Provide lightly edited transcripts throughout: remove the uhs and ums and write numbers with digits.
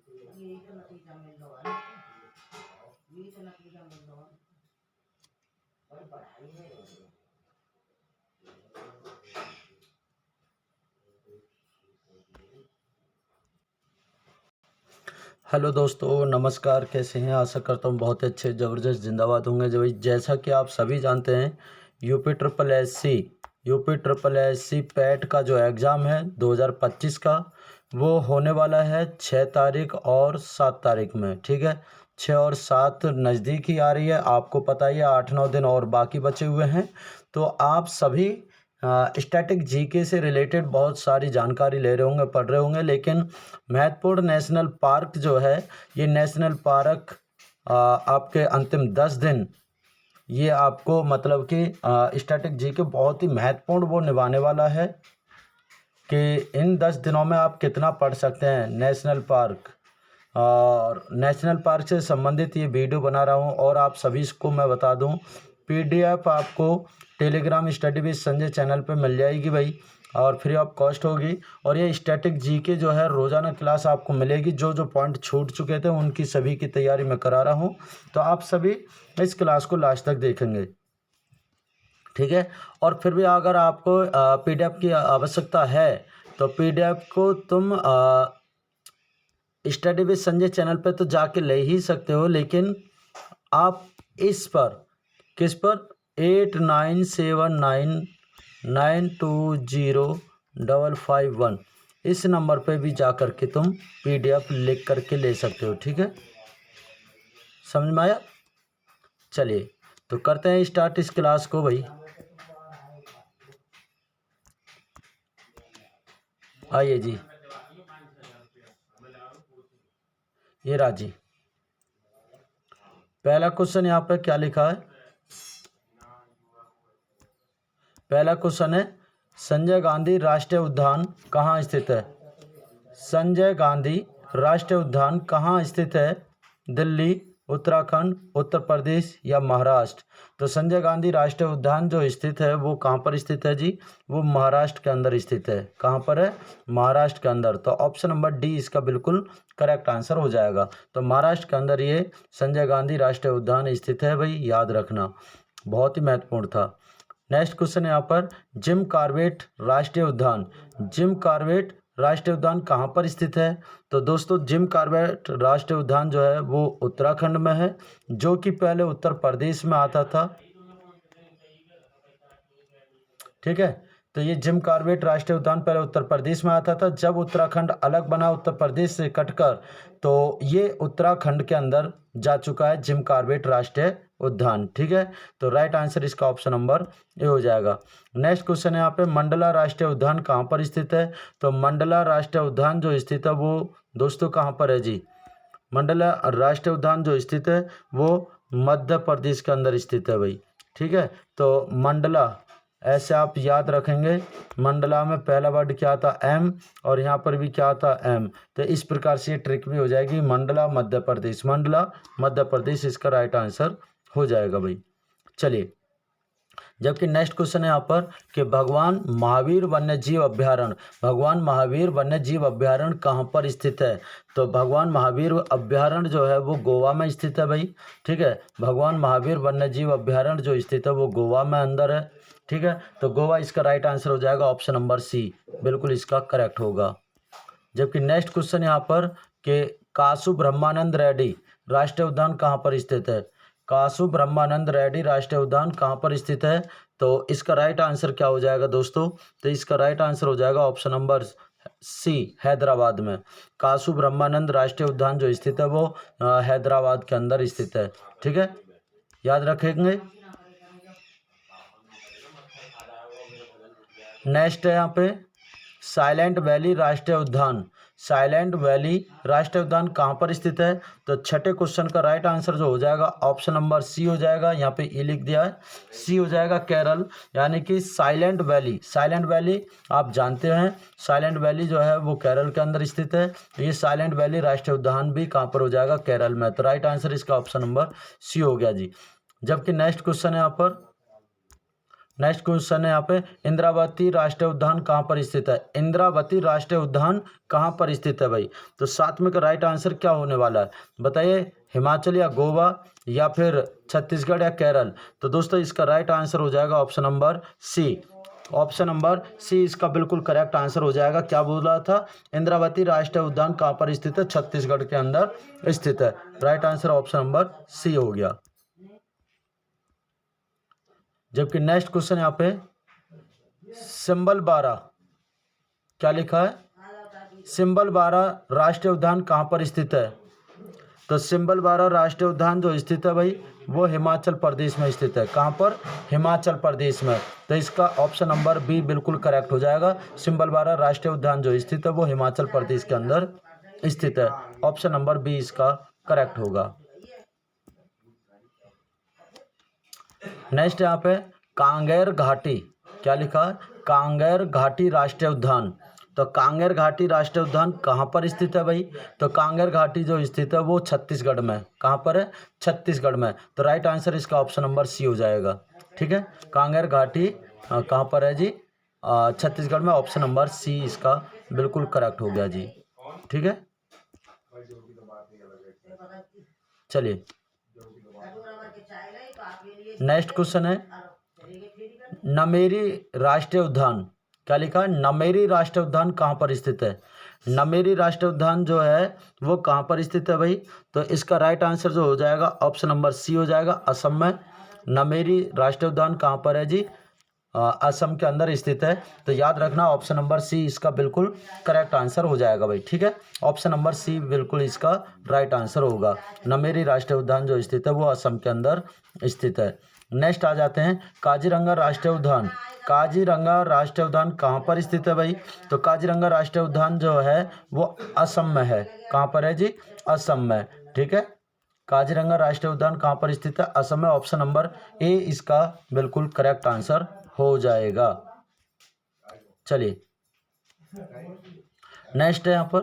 यही तो नतीजा मिल रहा है, यही तो नतीजा मिल रहा है। और पढ़ाई है हेलो दोस्तों, नमस्कार। कैसे हैं? आशा करता हूँ बहुत अच्छे ज़बरदस्त जिंदाबाद होंगे। जैसा कि आप सभी जानते हैं, UP triple S C PET का जो एग्ज़ाम है 2025 का, वो होने वाला है 6 तारीख और 7 तारीख में। ठीक है, 6 और 7 नज़दीक ही आ रही है। आपको पता ही है 8-9 दिन और बाकी बचे हुए हैं। तो आप सभी स्टैटिक जीके से रिलेटेड बहुत सारी जानकारी ले रहे होंगे, पढ़ रहे होंगे, लेकिन महत्वपूर्ण नेशनल पार्क जो है, ये नेशनल पार्क आपके अंतिम 10 दिन ये आपको मतलब कि स्टैटिक जीके बहुत ही महत्वपूर्ण वो निभाने वाला है कि इन 10 दिनों में आप कितना पढ़ सकते हैं नेशनल पार्क। और नेशनल पार्क से संबंधित ये वीडियो बना रहा हूँ। और आप सभी को मैं बता दूँ, पीडीएफ आपको Telegram study with Sanjay channel पे मिल जाएगी भाई, और फ्री ऑफ कॉस्ट होगी। और ये स्टैटिक जीके जो है रोज़ाना क्लास आपको मिलेगी। जो जो पॉइंट छूट चुके थे उनकी सभी की तैयारी मैं करा रहा हूँ, तो आप सभी इस क्लास को लास्ट तक देखेंगे। ठीक है, और फिर भी अगर आपको पीडीएफ की आवश्यकता है तो पीडीएफ को तुम स्टडी विद संजय चैनल पे तो जाके ले ही सकते हो, लेकिन आप इस पर किस पर 8979920551 इस नंबर पे भी जा कर के तुम पीडीएफ लिख करके ले सकते हो। ठीक है, समझ में आया? चलिए तो करते हैं स्टार्ट इस क्लास को भाई। आइए जी, ये राजी पहला क्वेश्चन यहाँ पे क्या लिखा है? पहला क्वेश्चन है, संजय गांधी राष्ट्रीय उद्यान कहाँ स्थित है? संजय गांधी राष्ट्रीय उद्यान कहाँ स्थित है? दिल्ली, उत्तराखंड, उत्तर प्रदेश या महाराष्ट्र? तो संजय गांधी राष्ट्रीय उद्यान जो स्थित है वो कहाँ पर स्थित है जी? वो महाराष्ट्र के अंदर स्थित है। कहाँ पर है? महाराष्ट्र के अंदर। तो ऑप्शन नंबर डी इसका बिल्कुल करेक्ट आंसर हो जाएगा। तो महाराष्ट्र के अंदर ये संजय गांधी राष्ट्रीय उद्यान स्थित है भाई, याद रखना, बहुत ही महत्वपूर्ण था। नेक्स्ट क्वेश्चन है यहाँ पर, जिम कॉर्बेट राष्ट्रीय उद्यान, जिम कॉर्बेट राष्ट्रीय उद्यान कहाँ पर स्थित है? तो दोस्तों जिम कॉर्बेट राष्ट्रीय उद्यान जो है वो उत्तराखंड में है, जो कि पहले उत्तर प्रदेश में आता था। ठीक है, तो ये जिम कॉर्बेट राष्ट्रीय उद्यान पहले उत्तर प्रदेश में आता था। जब उत्तराखंड अलग बना उत्तर प्रदेश से कटकर, तो ये उत्तराखंड के अंदर जा चुका है जिम कॉर्बेट राष्ट्रीय उद्यान। ठीक है, तो राइट आंसर इसका ऑप्शन नंबर ए हो जाएगा। नेक्स्ट क्वेश्चन है यहाँ पे, मंडला राष्ट्रीय उद्यान कहाँ पर स्थित है? तो मंडला राष्ट्रीय उद्यान जो स्थित है वो दोस्तों कहाँ पर है जी? मंडला राष्ट्रीय उद्यान जो स्थित है वो मध्य प्रदेश के अंदर स्थित है भाई। ठीक है, तो मंडला ऐसे आप याद रखेंगे, मंडला में पहला वर्ड क्या था? एम, और यहाँ पर भी क्या था? एम। तो इस प्रकार से ये ट्रिक भी हो जाएगी, मंडला मध्य प्रदेश, मंडला मध्य प्रदेश इसका राइट आंसर हो जाएगा भाई। चलिए, जबकि नेक्स्ट क्वेश्चन है यहाँ पर कि भगवान महावीर वन्य जीव अभ्यारण्य, भगवान महावीर वन्य जीव अभ्यारण्य कहाँ पर स्थित है? तो भगवान महावीर अभ्यारण्य जो है वो गोवा में स्थित है भाई। ठीक है, भगवान महावीर वन्य जीव अभ्यारण्य जो स्थित है वो गोवा में अंदर है। ठीक है, तो गोवा इसका राइट आंसर हो जाएगा, ऑप्शन नंबर सी बिल्कुल इसका करेक्ट होगा। जबकि नेक्स्ट क्वेश्चन यहाँ पर कि कासु ब्रह्मानंद रेड्डी राष्ट्रीय उद्यान कहाँ पर स्थित है? कासु ब्रह्मानंद रेड्डी राष्ट्रीय उद्यान कहाँ पर स्थित है? तो इसका राइट आंसर क्या हो जाएगा दोस्तों? तो इसका राइट आंसर हो जाएगा ऑप्शन नंबर सी, हैदराबाद में। कासु ब्रह्मानंद राष्ट्रीय उद्यान जो स्थित है वो हैदराबाद के अंदर स्थित है। ठीक है, याद रखेंगे। नेक्स्ट है यहाँ पे, साइलेंट वैली राष्ट्रीय उद्यान, साइलेंट वैली राष्ट्रीय उद्यान कहाँ पर स्थित है? तो छठे क्वेश्चन का राइट आंसर जो हो जाएगा ऑप्शन नंबर सी हो जाएगा। यहाँ पे ई लिख दिया है, सी हो जाएगा, केरल। यानी कि साइलेंट वैली, साइलेंट वैली आप जानते हैं, साइलेंट वैली जो है वो केरल के अंदर स्थित है। ये साइलेंट वैली राष्ट्रीय उद्यान भी कहाँ पर हो जाएगा? केरल में। तो राइट आंसर इसका ऑप्शन नंबर सी हो गया जी। जबकि नेक्स्ट क्वेश्चन है यहाँ पर, नेक्स्ट क्वेश्चन है यहाँ पे, इंद्रावती राष्ट्रीय उद्यान कहाँ पर स्थित है? इंद्रावती राष्ट्रीय उद्यान कहाँ पर स्थित है भाई? तो साथ में का राइट आंसर क्या होने वाला है बताइए? हिमाचल या गोवा या फिर छत्तीसगढ़ या केरल? तो दोस्तों इसका राइट आंसर हो जाएगा option number C. Option number C इसका बिल्कुल करेक्ट आंसर हो जाएगा। क्या बोला था? इंद्रावती राष्ट्रीय उद्यान कहाँ पर स्थित है? छत्तीसगढ़ के अंदर स्थित है। Right answer option number C हो गया। जबकि नेक्स्ट क्वेश्चन यहाँ पे, सिंबल 12 क्या लिखा है? सिंबल 12 राष्ट्रीय उद्यान कहाँ पर स्थित है? तो सिंबल 12 राष्ट्रीय उद्यान जो स्थित है भाई वो हिमाचल प्रदेश में स्थित है। कहाँ पर? हिमाचल प्रदेश में। तो इसका ऑप्शन नंबर बी बिल्कुल करेक्ट हो जाएगा। सिंबल 12 राष्ट्रीय उद्यान जो स्थित है वो हिमाचल प्रदेश के अंदर स्थित है। ऑप्शन नंबर बी इसका करेक्ट होगा। नेक्स्ट यहाँ पे, कांगेर घाटी क्या लिखा है? कांगेर घाटी राष्ट्रीय उद्यान। तो कांगेर घाटी राष्ट्रीय उद्यान कहाँ पर स्थित है भाई? तो कांगेर घाटी जो स्थित है वो छत्तीसगढ़ में। कहाँ पर है? छत्तीसगढ़ में। तो राइट आंसर इसका ऑप्शन नंबर सी हो जाएगा। ठीक है, कांगेर घाटी कहाँ पर है जी? छत्तीसगढ़ में। ऑप्शन नंबर सी इसका बिल्कुल करेक्ट हो गया जी। ठीक है, चलिए नेक्स्ट क्वेश्चन है, नमेरी राष्ट्रीय उद्यान क्या लिखा है? नमेरी राष्ट्रीय उद्यान कहाँ पर स्थित है? नमेरी राष्ट्रीय उद्यान जो है वो कहाँ पर स्थित है भाई? तो इसका राइट आंसर जो हो जाएगा ऑप्शन नंबर सी हो जाएगा, असम में। नमेरी राष्ट्रीय उद्यान कहाँ पर है जी? असम के अंदर स्थित है। तो याद रखना ऑप्शन नंबर सी इसका बिल्कुल करेक्ट आंसर हो जाएगा भाई। ठीक है, ऑप्शन नंबर सी बिल्कुल इसका राइट आंसर होगा। नमेरी राष्ट्रीय उद्यान जो स्थित है वो असम के अंदर स्थित है। नेक्स्ट आ जाते हैं, काजीरंगा राष्ट्रीय उद्यान। काजीरंगा राष्ट्रीय उद्यान कहाँ पर स्थित है भाई? तो काजीरंगा राष्ट्रीय उद्यान जो है वो असम में है। कहाँ पर है जी? असम में। ठीक है, काजीरंगा राष्ट्रीय उद्यान कहाँ पर स्थित है? असम में। ऑप्शन नंबर ए इसका बिल्कुल करेक्ट आंसर हो जाएगा। चलिए नेक्स्ट है यहाँ पर,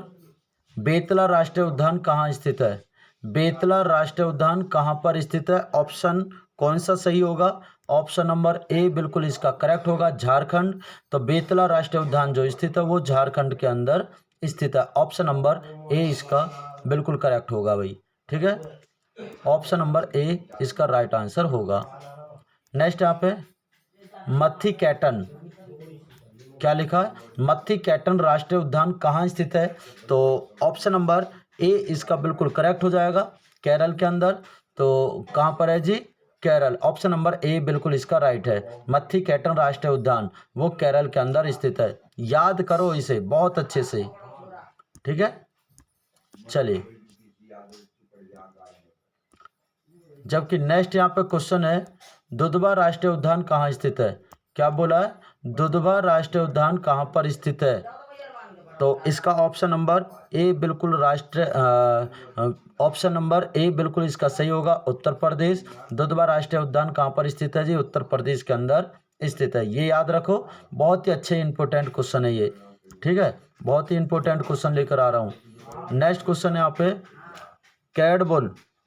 बेतला राष्ट्रीय उद्यान कहाँ स्थित है? बेतला राष्ट्रीय उद्यान कहाँ पर स्थित है? ऑप्शन कौन सा सही होगा? ऑप्शन नंबर ए बिल्कुल इसका करेक्ट होगा, झारखंड। तो बेतला राष्ट्रीय उद्यान जो स्थित है वो झारखंड के अंदर स्थित है। ऑप्शन नंबर ए इसका बिल्कुल करेक्ट होगा भाई। ठीक है, ऑप्शन नंबर ए इसका राइट आंसर होगा। नेक्स्ट यहाँ पे, मत्थी कैटन क्या लिखा है? मत्थी कैटन राष्ट्रीय उद्यान कहाँ स्थित है? तो ऑप्शन नंबर ए इसका बिल्कुल करेक्ट हो जाएगा, केरल के अंदर। तो कहाँ पर है जी? केरल। ऑप्शन नंबर ए बिल्कुल इसका राइट है। मत्थी कैटन राष्ट्रीय उद्यान वो केरल के अंदर स्थित है। याद करो इसे बहुत अच्छे से। ठीक है, चलिए जबकि नेक्स्ट यहाँ पे क्वेश्चन है, दुधवा राष्ट्रीय उद्यान कहाँ स्थित है? क्या बोला है? दुधवा राष्ट्रीय उद्यान कहाँ पर स्थित है? तो इसका ऑप्शन नंबर ए बिल्कुल ऑप्शन नंबर ए बिल्कुल इसका सही होगा, उत्तर प्रदेश। दुधवा राष्ट्रीय उद्यान कहाँ पर स्थित है जी? उत्तर प्रदेश के अंदर स्थित है। ये याद रखो, बहुत ही अच्छे इंपॉर्टेंट क्वेश्चन है ये। ठीक है, बहुत ही इंपॉर्टेंट क्वेश्चन लेकर आ रहा हूँ। नेक्स्ट क्वेश्चन यहाँ पे,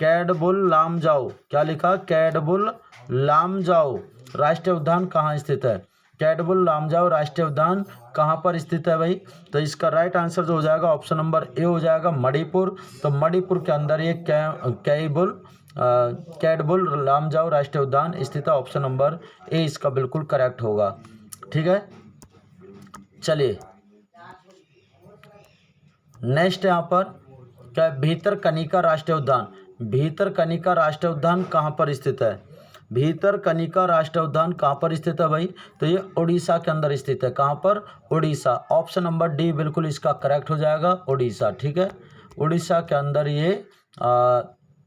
कैडबुल लामजाओ क्या लिखा? कैडबुल लामजाओ राष्ट्रीय उद्यान कहाँ स्थित है? कैडबुल लामजाओ राष्ट्रीय उद्यान कहाँ पर स्थित है भाई? तो इसका राइट आंसर जो हो जाएगा ऑप्शन नंबर ए हो जाएगा, मणिपुर। तो मणिपुर के अंदर ये कैडबुल लामजाओ राष्ट्रीय उद्यान स्थित है। ऑप्शन नंबर ए इसका बिल्कुल करेक्ट होगा। ठीक है, चलिए नेक्स्ट यहाँ पर क्या, भीतरकनिका राष्ट्रीय उद्यान। भीतरकनिका राष्ट्रीय उद्यान कहाँ पर स्थित है? भीतरकनिका राष्ट्रीय उद्यान कहाँ पर स्थित है भाई? तो ये उड़ीसा के अंदर स्थित है। कहाँ पर? उड़ीसा। ऑप्शन नंबर डी बिल्कुल इसका करेक्ट हो जाएगा, उड़ीसा। ठीक है, उड़ीसा के अंदर ये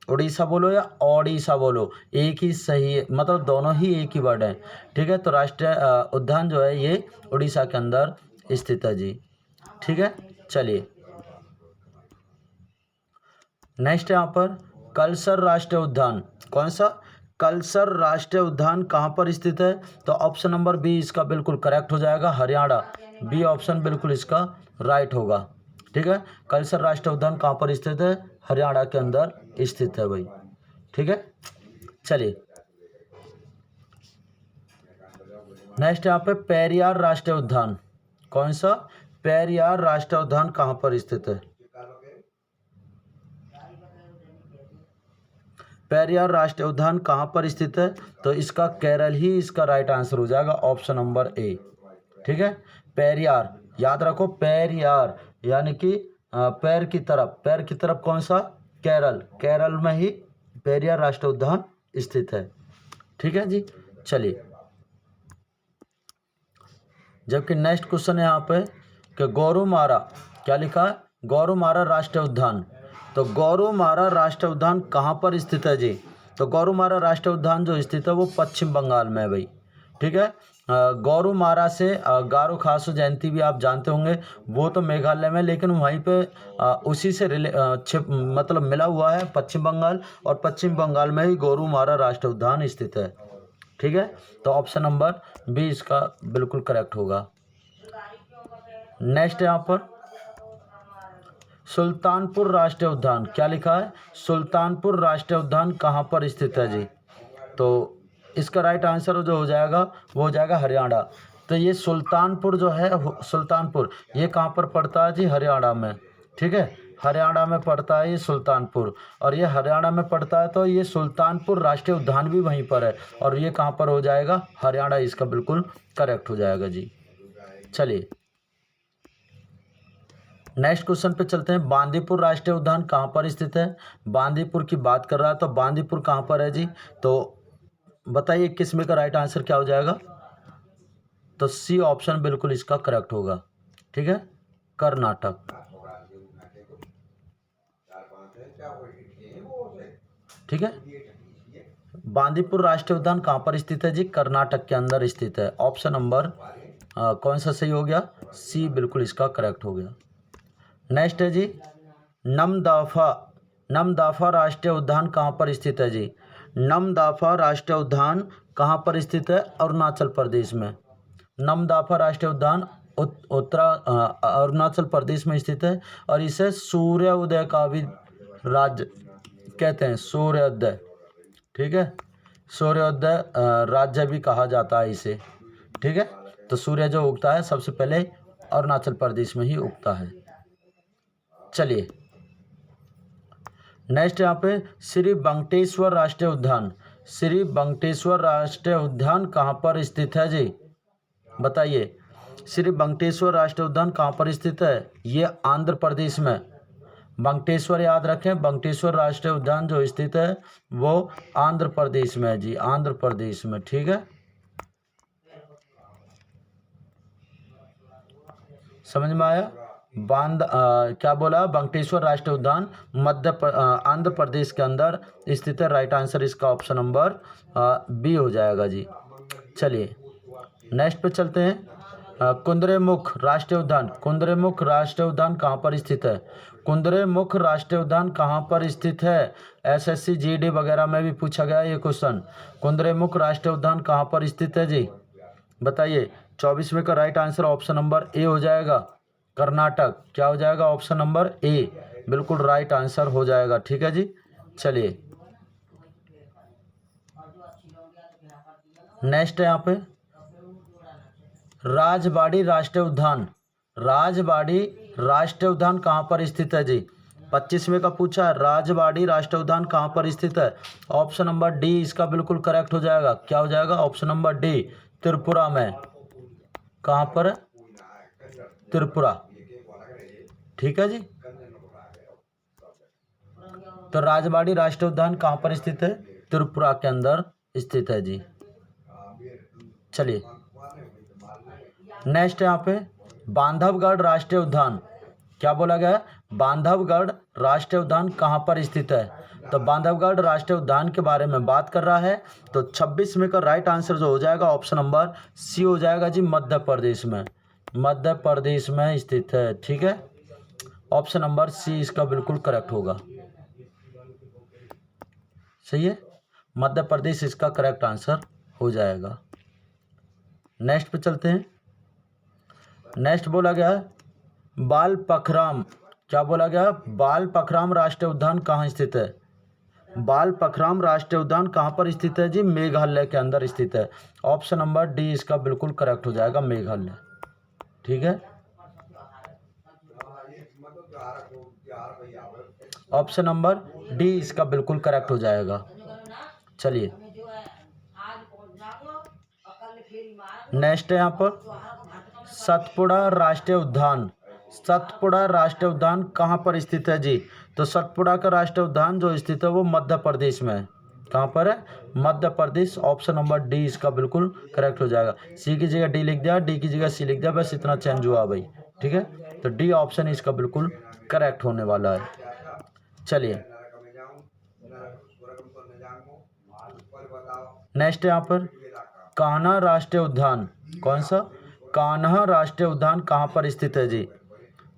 उड़ीसा बोलो या ओडिशा बोलो, एक ही सही है, मतलब दोनों ही एक ही वर्ड है। ठीक है, तो राष्ट्रीय उद्यान जो है ये उड़ीसा के अंदर स्थित है जी। ठीक है, चलिए नेक्स्ट यहाँ पर, कलसर राष्ट्रीय उद्यान। कौन सा? कलसर राष्ट्रीय उद्यान कहाँ पर स्थित है? तो ऑप्शन नंबर बी इसका बिल्कुल करेक्ट हो जाएगा, हरियाणा। बी ऑप्शन बिल्कुल इसका राइट होगा। ठीक है, कलसर राष्ट्रीय उद्यान कहाँ पर स्थित है? हरियाणा के अंदर स्थित है भाई। ठीक है, चलिए नेक्स्ट यहाँ पे पेरियार राष्ट्रीय उद्यान, कौन सा? पेरियार राष्ट्रीय उद्यान कहाँ पर स्थित है? पेरियार राष्ट्रीय उद्यान कहाँ पर स्थित है? तो इसका केरल ही इसका राइट आंसर हो जाएगा, ऑप्शन नंबर ए। ठीक है, पेरियार याद रखो, पेरियार यानी कि पैर की तरफ कौन सा? केरल, केरल में ही पेरियार राष्ट्रीय उद्यान स्थित है। ठीक है जी, चलिए। जबकि नेक्स्ट क्वेश्चन है यहाँ पे कि गौरुमारा, क्या लिखा है? गौरुमारा राष्ट्रीय उद्यान। तो गौरुमारा राष्ट्रीय उद्यान कहाँ पर स्थित है जी? तो गौरुमारा राष्ट्रीय उद्यान जो स्थित है वो पश्चिम बंगाल में है भाई। ठीक है, गौरुमारा से गारो खासो जयंती भी आप जानते होंगे, वो तो मेघालय में, लेकिन वहीं पे उसी से मतलब मिला हुआ है पश्चिम बंगाल, और पश्चिम बंगाल में ही गौरुमारा राष्ट्रीय उद्यान स्थित है। ठीक है, तो ऑप्शन नंबर बी इसका बिल्कुल करेक्ट होगा। नेक्स्ट यहाँ पर सुल्तानपुर राष्ट्रीय उद्यान, क्या लिखा है? सुल्तानपुर राष्ट्रीय उद्यान कहाँ पर स्थित है जी? तो इसका राइट आंसर जो हो जाएगा वो हो जाएगा हरियाणा। तो ये सुल्तानपुर जो है, सुल्तानपुर ये कहाँ पर पड़ता है जी? हरियाणा में। ठीक है, हरियाणा में पड़ता है ये सुल्तानपुर, और ये हरियाणा में पड़ता है, तो ये सुल्तानपुर राष्ट्रीय उद्यान भी वहीं पर है, और ये कहाँ पर हो जाएगा? हरियाणा इसका बिल्कुल करेक्ट हो जाएगा जी। चलिए नेक्स्ट क्वेश्चन पे चलते हैं। बांदीपुर राष्ट्रीय उद्यान कहाँ पर स्थित है? बांदीपुर की बात कर रहा है, तो बांदीपुर कहाँ पर है जी? तो बताइए 21 में का राइट आंसर क्या हो जाएगा? तो सी ऑप्शन बिल्कुल इसका करेक्ट होगा। ठीक है, कर्नाटक। ठीक है, बांदीपुर राष्ट्रीय उद्यान कहाँ पर स्थित है जी? कर्नाटक के अंदर स्थित है। ऑप्शन नंबर कौन सा सही हो गया? सी बिल्कुल इसका करेक्ट हो गया। नेक्स्ट है जी नमदाफा राष्ट्रीय उद्यान कहाँ पर स्थित है जी? नमदाफा राष्ट्रीय उद्यान कहाँ पर स्थित है? अरुणाचल प्रदेश में। नमदाफा राष्ट्रीय उद्यान अरुणाचल प्रदेश में स्थित है, और इसे सूर्य उदय का भी राज्य कहते हैं, सूर्योदय। ठीक है, सूर्योदय राज्य भी कहा जाता है इसे। ठीक है, तो सूर्य जो उगता है सबसे पहले अरुणाचल प्रदेश में ही उगता है। चलिए नेक्स्ट यहाँ पे श्री वेंकटेश्वर राष्ट्रीय उद्यान, श्री वेंकटेश्वर राष्ट्रीय उद्यान कहाँ पर स्थित है जी? बताइए, श्री वेंकटेश्वर राष्ट्रीय उद्यान कहाँ पर स्थित है? ये आंध्र प्रदेश में। वेंकटेश्वर याद रखें, वेंकटेश्वर राष्ट्रीय उद्यान जो स्थित है वो आंध्र प्रदेश में है जी, आंध्र प्रदेश में। ठीक है, समझ में आया? क्या बोला? वेंकटेश्वर राष्ट्रीय उद्यान आंध्र प्रदेश के अंदर स्थित है। राइट आंसर इसका ऑप्शन नंबर बी हो जाएगा जी। चलिए नेक्स्ट पे चलते हैं। कुद्रेमुख राष्ट्रीय उद्यान, कुद्रेमुख राष्ट्रीय उद्यान कहाँ पर स्थित है? कुद्रेमुख राष्ट्रीय उद्यान कहाँ पर स्थित है? एसएससी जीडी वगैरह में भी पूछा गया ये क्वेश्चन। कुद्रेमुख राष्ट्रीय उद्यान कहाँ पर स्थित है जी? बताइए। 24वें का right answer option number A हो जाएगा, कर्नाटक। क्या हो जाएगा? ऑप्शन नंबर ए बिल्कुल राइट आंसर हो जाएगा। ठीक है जी, चलिए नेक्स्ट है यहाँ पे राजबाड़ी राष्ट्रीय उद्यान, राजबाड़ी राष्ट्रीय उद्यान कहाँ पर स्थित है जी? 25वें का पूछा है, राजबाड़ी राष्ट्रीय उद्यान कहाँ पर स्थित है? ऑप्शन नंबर डी इसका बिल्कुल करेक्ट हो जाएगा। क्या हो जाएगा? ऑप्शन नंबर डी, त्रिपुरा में। कहाँ पर है? त्रिपुरा। ठीक है जी, तो राजबाड़ी राष्ट्रीय उद्यान कहाँ पर स्थित है? त्रिपुरा के अंदर स्थित है जी। चलिए नेक्स्ट यहाँ पे बांधवगढ़ राष्ट्रीय उद्यान, क्या बोला गया है? बांधवगढ़ राष्ट्रीय उद्यान कहाँ पर स्थित है? तो बांधवगढ़ राष्ट्रीय उद्यान के बारे में बात कर रहा है, तो 26 का राइट आंसर जो हो जाएगा ऑप्शन नंबर सी हो जाएगा जी, मध्य प्रदेश में। मध्य प्रदेश में स्थित है। ठीक है, ऑप्शन नंबर सी इसका बिल्कुल करेक्ट होगा। सही है, मध्य प्रदेश इसका करेक्ट आंसर हो जाएगा। नेक्स्ट पे चलते हैं। नेक्स्ट बोला गया बाल पखराम, क्या बोला गया? बाल पखराम राष्ट्रीय उद्यान कहाँ स्थित है? बाल पखराम राष्ट्रीय उद्यान कहाँ पर स्थित है जी? मेघालय के अंदर स्थित है। ऑप्शन नंबर डी इसका बिल्कुल करेक्ट हो जाएगा, मेघालय। ठीक है, ऑप्शन नंबर डी इसका बिल्कुल करेक्ट हो जाएगा। चलिए नेक्स्ट है यहाँ पर सतपुड़ा राष्ट्रीय उद्यान। सतपुड़ा राष्ट्रीय उद्यान कहाँ पर स्थित है जी? तो सतपुड़ा का राष्ट्रीय उद्यान जो स्थित है वो मध्य प्रदेश में है। कहाँ पर है? Madhya Pradesh. Option number D इसका बिल्कुल करेक्ट हो जाएगा। सी की जगह डी लिख दिया, डी की जगह सी लिख दिया, बस इतना चेंज हुआ भाई। ठीक है, तो डी ऑप्शन इसका बिल्कुल करेक्ट होने वाला है। चलिए नेक्स्ट यहाँ पर कान्हा राष्ट्रीय उद्यान। कौन सा? कान्हा राष्ट्रीय उद्यान कहाँ पर स्थित है जी?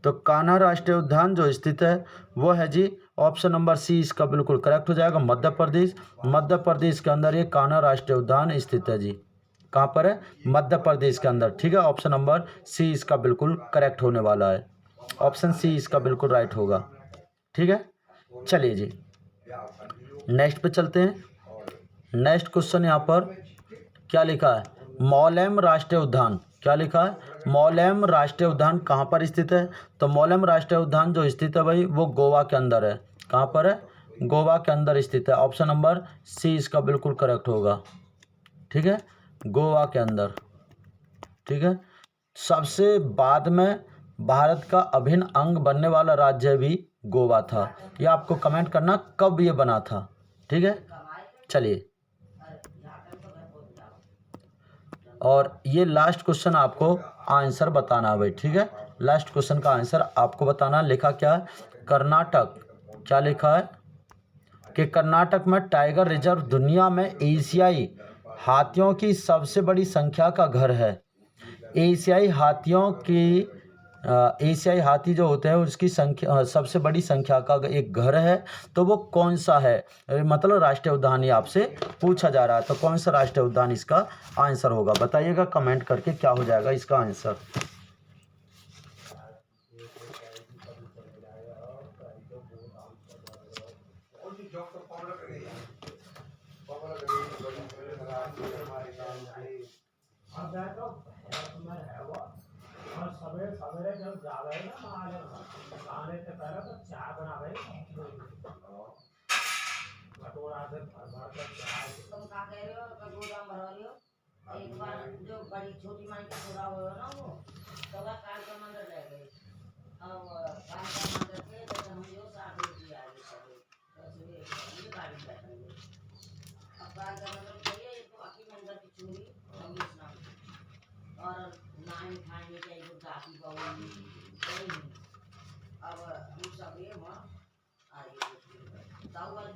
तो कान्हा राष्ट्रीय उद्यान जो स्थित है वो है जी ऑप्शन नंबर सी इसका बिल्कुल करेक्ट हो जाएगा, मध्य प्रदेश। मध्य प्रदेश के अंदर ये कान्हा राष्ट्रीय उद्यान स्थित है जी। कहाँ पर है? मध्य प्रदेश के अंदर। ठीक है, ऑप्शन नंबर सी इसका बिल्कुल करेक्ट होने वाला है। ऑप्शन सी इसका बिल्कुल राइट होगा। ठीक है, चलिए जी नेक्स्ट पे चलते हैं। नेक्स्ट क्वेश्चन यहाँ पर क्या लिखा है? मौलेम राष्ट्रीय उद्यान। क्या लिखा है? मौलेम राष्ट्रीय उद्यान कहाँ पर स्थित है? तो मौलेम राष्ट्रीय उद्यान जो स्थित है भाई वो गोवा के अंदर है। कहाँ पर है? गोवा के अंदर स्थित है। ऑप्शन नंबर सी इसका बिल्कुल करेक्ट होगा। ठीक है, गोवा के अंदर। ठीक है, सबसे बाद में भारत का अभिन्न अंग बनने वाला राज्य भी गोवा था। ये आपको कमेंट करना कब ये बना था। ठीक है, चलिए और ये लास्ट क्वेश्चन आपको आंसर बताना है भाई। ठीक है, लास्ट क्वेश्चन का आंसर आपको बताना। लिखा क्या है? कर्नाटक। क्या लिखा है कि कर्नाटक में टाइगर रिजर्व दुनिया में एशियाई हाथियों की सबसे बड़ी संख्या का घर है। एशियाई हाथियों की एशियाई हाथी जो होते हैं उसकी संख्या सबसे बड़ी संख्या का एक घर है। तो वो कौन सा है? मतलब राष्ट्रीय उद्यान ही आपसे पूछा जा रहा है। तो कौन सा राष्ट्रीय उद्यान इसका आंसर होगा? बताइएगा कमेंट करके क्या हो जाएगा इसका आंसर। सवेरे सवेरे जब जावे ना नहाने से पहले तो चाय बनावे कटोरा से भर भर कर चाय। तुम क्या कह रहे हो? गोदाम भरवा रहे हो? एक बार जो बड़ी छोटी माई का थोड़ा हो ना वो तो वह काल का मंदिर रह गए। अब काल का मंदिर पे जब हम जो साथ में आए सब तो ये गाड़ी बैठेंगे। अब काल का मंदिर चाहिए तो आखिर मंदिर की चूड़ी हम स्नान और नाइन खाने चाहिए तो दाती बावली अब हम सब ये वहाँ आए दाऊ वाले